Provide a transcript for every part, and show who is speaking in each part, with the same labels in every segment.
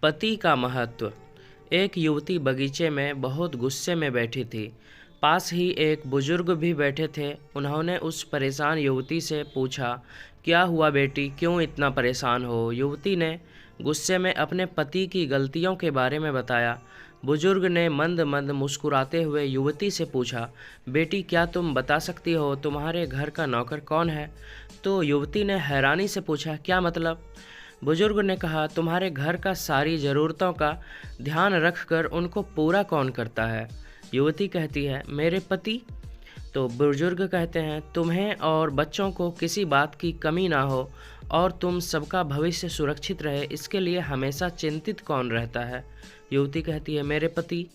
Speaker 1: पति का महत्व। एक युवती बगीचे में बहुत गुस्से में बैठी थी। पास ही एक बुजुर्ग भी बैठे थे। उन्होंने उस परेशान युवती से पूछा, क्या हुआ बेटी, क्यों इतना परेशान हो? युवती ने गुस्से में अपने पति की गलतियों के बारे में बताया। बुजुर्ग ने मंद मंद मुस्कुराते हुए युवती से पूछा, बेटी क्या तुम बता सकती हो तुम्हारे घर का नौकर कौन है? तो युवती ने हैरानी से पूछा, क्या मतलब? बुजुर्ग ने कहा, तुम्हारे घर का सारी ज़रूरतों का ध्यान रखकर उनको पूरा कौन करता है? युवती कहती है, मेरे पति। तो बुजुर्ग कहते हैं, तुम्हें और बच्चों को किसी बात की कमी ना हो और तुम सबका भविष्य सुरक्षित रहे, इसके लिए हमेशा चिंतित कौन रहता है? युवती कहती है, मेरे पति।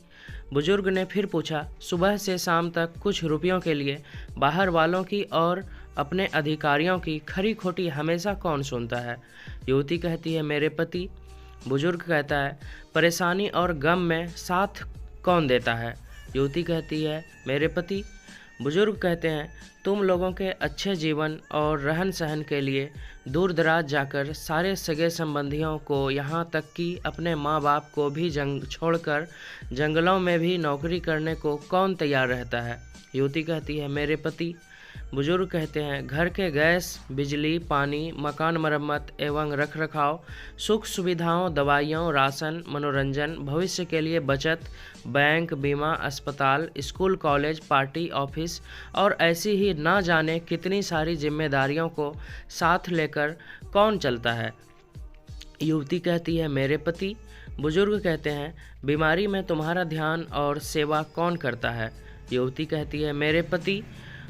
Speaker 1: बुजुर्ग ने फिर पूछा, सुबह से शाम तक कुछ रुपयों के लिए बाहर वालों की और अपने अधिकारियों की खरी खोटी हमेशा कौन सुनता है? युवती कहती है, मेरे पति। बुजुर्ग कहता है, परेशानी और गम में साथ कौन देता है? युवती कहती है, मेरे पति। बुजुर्ग कहते हैं, तुम लोगों के अच्छे जीवन और रहन सहन के लिए दूर दराज जाकर सारे सगे संबंधियों को, यहाँ तक कि अपने माँ बाप को भी छोड़कर जंगलों में भी नौकरी करने को कौन तैयार रहता है? युवती कहती है, मेरे पति। बुजुर्ग कहते हैं, घर के गैस, बिजली, पानी, मकान मरम्मत एवं रखरखाव, सुख सुविधाओं, दवाइयों, राशन, मनोरंजन, भविष्य के लिए बचत, बैंक, बीमा, अस्पताल, स्कूल, कॉलेज, पार्टी, ऑफिस और ऐसी ही ना जाने कितनी सारी जिम्मेदारियों को साथ लेकर कौन चलता है? युवती कहती है, मेरे पति। बुजुर्ग कहते हैं, बीमारी में तुम्हारा ध्यान और सेवा कौन करता है? युवती कहती है, मेरे पति।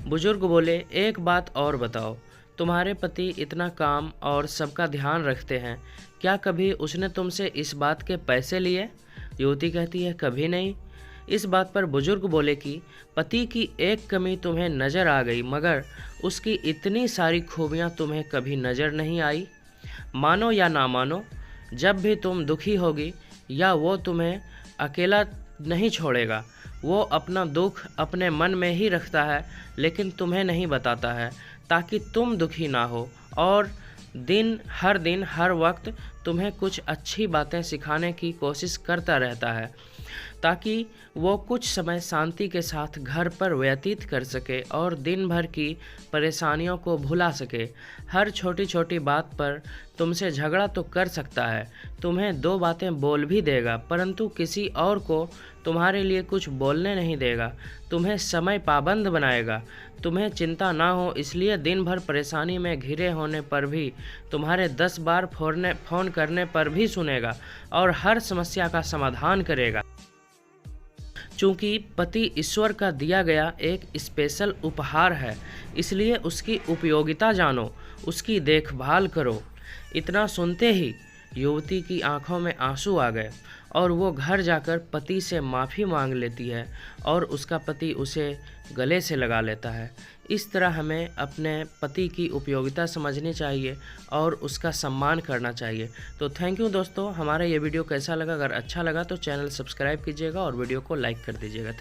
Speaker 1: बुजुर्ग बोले, एक बात और बताओ, तुम्हारे पति इतना काम और सबका ध्यान रखते हैं, क्या कभी उसने तुमसे इस बात के पैसे लिए? युवती कहती है, कभी नहीं। इस बात पर बुजुर्ग बोले कि पति की एक कमी तुम्हें नज़र आ गई, मगर उसकी इतनी सारी खूबियाँ तुम्हें कभी नज़र नहीं आई। मानो या ना मानो, जब भी तुम दुखी होगी या वो तुम्हें अकेला नहीं छोड़ेगा। वो अपना दुख अपने मन में ही रखता है, लेकिन तुम्हें नहीं बताता है, ताकि तुम दुखी ना हो, और दिन हर वक्त तुम्हें कुछ अच्छी बातें सिखाने की कोशिश करता रहता है, ताकि वो कुछ समय शांति के साथ घर पर व्यतीत कर सके और दिन भर की परेशानियों को भुला सके। हर छोटी छोटी बात पर तुमसे झगड़ा तो कर सकता है, तुम्हें दो बातें बोल भी देगा, परंतु किसी और को तुम्हारे लिए कुछ बोलने नहीं देगा। तुम्हें समय पाबंद बनाएगा। तुम्हें चिंता ना हो इसलिए दिन भर परेशानी में घिरे होने पर भी तुम्हारे 10 बार फ़ोन करने पर भी सुनेगा और हर समस्या का समाधान करेगा। चूँकि पति ईश्वर का दिया गया एक स्पेशल उपहार है, इसलिए उसकी उपयोगिता जानो, उसकी देखभाल करो। इतना सुनते ही युवती की आंखों में आंसू आ गए और वो घर जाकर पति से माफ़ी मांग लेती है और उसका पति उसे गले से लगा लेता है। इस तरह हमें अपने पति की उपयोगिता समझनी चाहिए और उसका सम्मान करना चाहिए। तो थैंक यू दोस्तों, हमारा ये वीडियो कैसा लगा? अगर अच्छा लगा तो चैनल सब्सक्राइब कीजिएगा और वीडियो को लाइक कर दीजिएगा।